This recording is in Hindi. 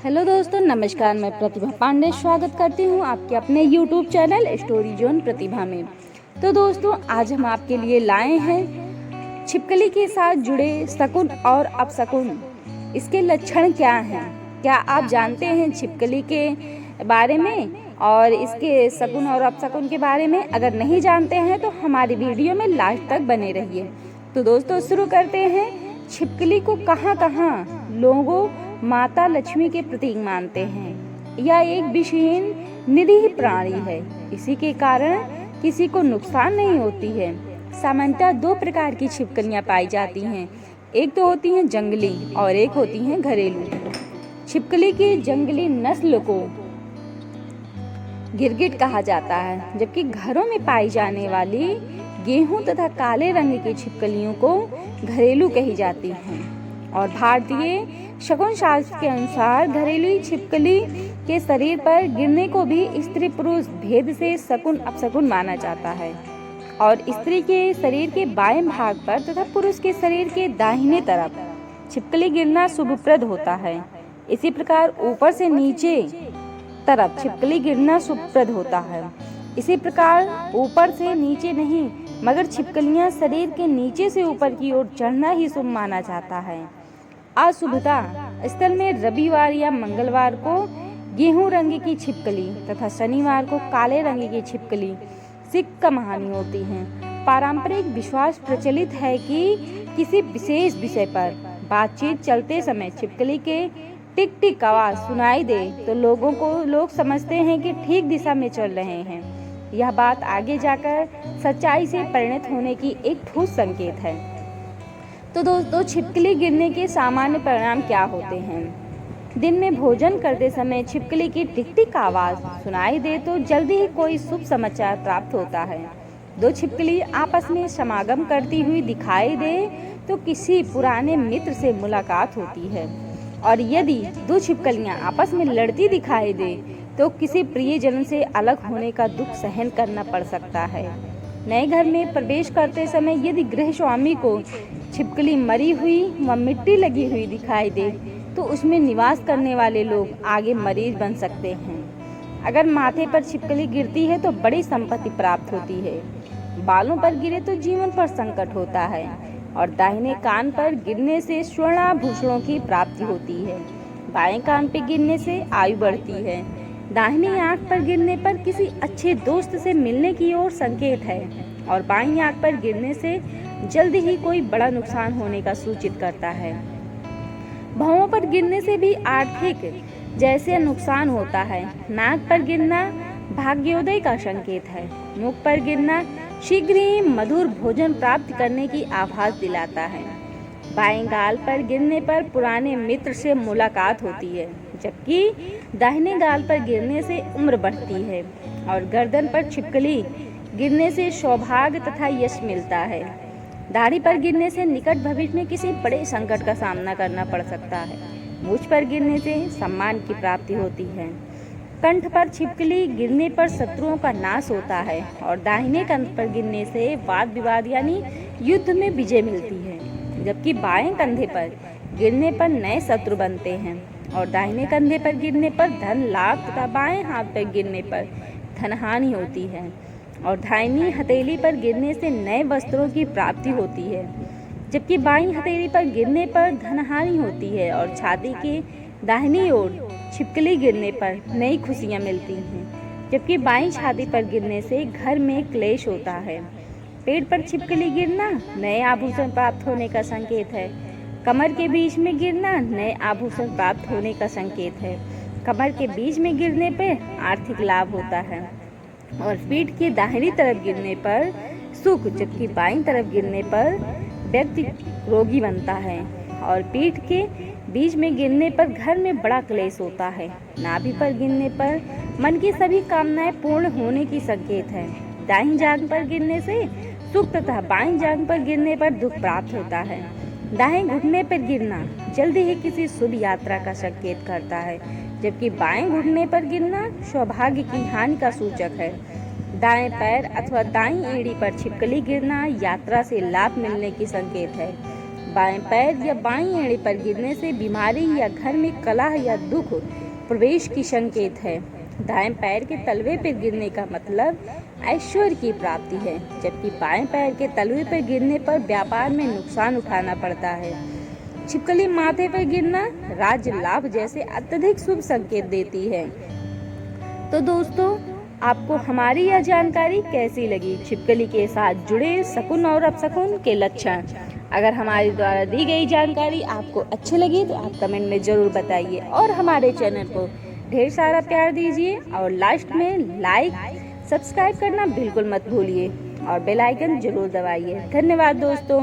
हेलो दोस्तों, नमस्कार। मैं प्रतिभा पांडे स्वागत करती हूँ आपके अपने यूट्यूब चैनल स्टोरी जोन प्रतिभा में। तो दोस्तों, आज हम आपके लिए लाए हैं छिपकली के साथ जुड़े शकुन और अपशकुन। इसके लक्षण क्या हैं? क्या आप जानते हैं छिपकली के बारे में और इसके शकुन और अपशकुन के बारे में? अगर नहीं जानते हैं तो हमारी वीडियो में लास्ट तक बने रहिए। तो दोस्तों, शुरू करते हैं। छिपकली को कहाँ लोगों माता लक्ष्मी के प्रतीक मानते हैं। यह एक विषहीन निरीह प्राणी है। इसी के कारण किसी को नुकसान नहीं होती है। सामान्यतः दो प्रकार की छिपकलियां पाई जाती हैं। एक तो होती हैं जंगली और एक होती हैं घरेलू। छिपकली की जंगली नस्ल को गिरगिट कहा जाता है, जबकि घरों में पाई जाने वाली गेहूं तथा काले रंग की छिपकलियों को घरेलू कही जाती हैं। और भारतीय शकुन शास्त्र के अनुसार घरेलू छिपकली के शरीर पर गिरने को भी स्त्री पुरुष भेद से शकुन अपशकुन माना जाता है। और स्त्री के शरीर के बाएं भाग पर तथा पुरुष के शरीर के दाहिने तरफ छिपकली गिरना शुभप्रद होता है। इसी प्रकार ऊपर से नीचे तरफ छिपकली गिरना शुभप्रद होता है। इसी प्रकार ऊपर से नीचे नहीं, मगर छिपकलियां शरीर के नीचे से ऊपर की ओर चढ़ना ही शुभ माना जाता है। अशुभता स्थल में रविवार या मंगलवार को गेहूं रंग की छिपकली तथा शनिवार को काले रंग की छिपकली से कम हानि होती है। पारंपरिक विश्वास प्रचलित है कि किसी विशेष विषय पर बातचीत चलते समय छिपकली के टिक टिक आवाज सुनाई दे तो लोग समझते हैं कि ठीक दिशा में चल रहे हैं। यह बात आगे जाकर सच्चाई से परिणत होने की एक ठोस संकेत है। तो दोस्तों, छिपकली गिरने के सामान्य परिणाम क्या होते हैं? दिन में भोजन करते समय छिपकली की टिक टिक आवाज सुनाई दे तो जल्दी ही कोई शुभ समाचार प्राप्त होता है। दो छिपकली आपस में समागम करती हुई दिखाई दे तो किसी पुराने मित्र से मुलाकात होती है। और यदि दो छिपकलियां आपस में लड़ती दिखाई दे तो किसी प्रियजन से अलग होने का दुख सहन करना पड़ सकता है। नए घर में प्रवेश करते समय यदि गृह स्वामी को छिपकली मरी हुई व मिट्टी लगी हुई दिखाई दे तो उसमें निवास करने वाले लोग आगे मरीज बन सकते हैं। अगर माथे पर छिपकली गिरती है तो बड़ी संपत्ति प्राप्त होती है। बालों पर गिरे तो जीवन पर संकट होता है। और दाहिने कान पर गिरने से स्वर्णाभूषणों की प्राप्ति होती है। बाएं कान पर गिरने से आयु बढ़ती है। दाहिनी आंख पर गिरने पर किसी अच्छे दोस्त से मिलने की ओर संकेत है। और बाईं आंख पर गिरने से जल्दी ही कोई बड़ा नुकसान होने का सूचित करता है। भौहों पर गिरने से भी आर्थिक जैसे नुकसान होता है। नाक पर गिरना भाग्योदय का संकेत है। मुख पर गिरना शीघ्र ही मधुर भोजन प्राप्त करने की आभास दिलाता है। बाएं गाल पर गिरने पर पुराने मित्र से मुलाकात होती है, जबकि दाहिने गाल पर गिरने से उम्र बढ़ती है। और गर्दन पर छिपकली गिरने से सौभाग्य तथा यश मिलता है। दाढ़ी पर गिरने से निकट भविष्य में किसी बड़े संकट का सामना करना पड़ सकता है। मूंछ पर गिरने से सम्मान की प्राप्ति होती है। कंठ पर छिपकली गिरने पर शत्रुओं का नाश होता है। और दाहिने कंठ पर गिरने से वाद विवाद यानी युद्ध में विजय मिलती है, जबकि बाएं कंधे पर गिरने पर नए शत्रु बनते हैं। और दाहिने कंधे पर गिरने पर धन लाभ तथा बाएं हाथ पर गिरने पर धन हानि होती है। और दाहिनी हथेली पर गिरने से नए वस्त्रों की प्राप्ति होती है, जबकि बाईं हथेली पर गिरने पर धनहानि होती है। और छाती की दाहिनी ओर छिपकली गिरने पर नई खुशियां मिलती हैं, जबकि बाईं छाती पर गिरने से घर में क्लेश होता है। पेट पर छिपकली गिरना नए आभूषण प्राप्त होने का संकेत है। कमर के बीच में गिरना नए आभूषण प्राप्त होने का संकेत है। कमर के बीच में गिरने पर आर्थिक लाभ होता है। और पीठ की दाहिनी तरफ गिरने पर सुख, जबकि बाईं तरफ गिरने पर व्यक्ति रोगी बनता है। और पीठ के बीच में गिरने पर घर में बड़ा क्लेश होता है। नाभि पर गिरने पर मन की सभी कामनाएं पूर्ण होने की संकेत है। दाहिनी जांघ पर गिरने से सुख तथा बाईं जांघ पर गिरने पर दुख प्राप्त होता है। दाएं घुटने पर गिरना जल्दी ही किसी शुभ यात्रा का संकेत करता है, जबकि बाएं घुटने पर गिरना सौभाग्य की हानि का सूचक है। दाएं पैर अथवा दाईं एड़ी पर छिपकली गिरना यात्रा से लाभ मिलने की संकेत है। बाएं पैर या बाईं एड़ी पर गिरने से बीमारी या घर में कलह या दुख प्रवेश की संकेत है। दाएं पैर के तलवे पर गिरने का मतलब ऐश्वर्य की प्राप्ति है, जबकि बाएं पैर के तलवे पर गिरने पर व्यापार में नुकसान उठाना पड़ता है। छिपकली माथे पर गिरना राज्य लाभ जैसे अत्यधिक शुभ संकेत देती है। तो दोस्तों, आपको हमारी यह जानकारी कैसी लगी? छिपकली के साथ जुड़े शकुन और अपशकुन के लक्षण। अगर हमारे द्वारा दी गई जानकारी आपको अच्छी लगी तो आप कमेंट में ज़रूर बताइए और हमारे चैनल को ढेर सारा प्यार दीजिए और लास्ट में लाइक सब्सक्राइब करना बिल्कुल मत भूलिए और बेल आइकन जरूर दबाइए। धन्यवाद दोस्तों।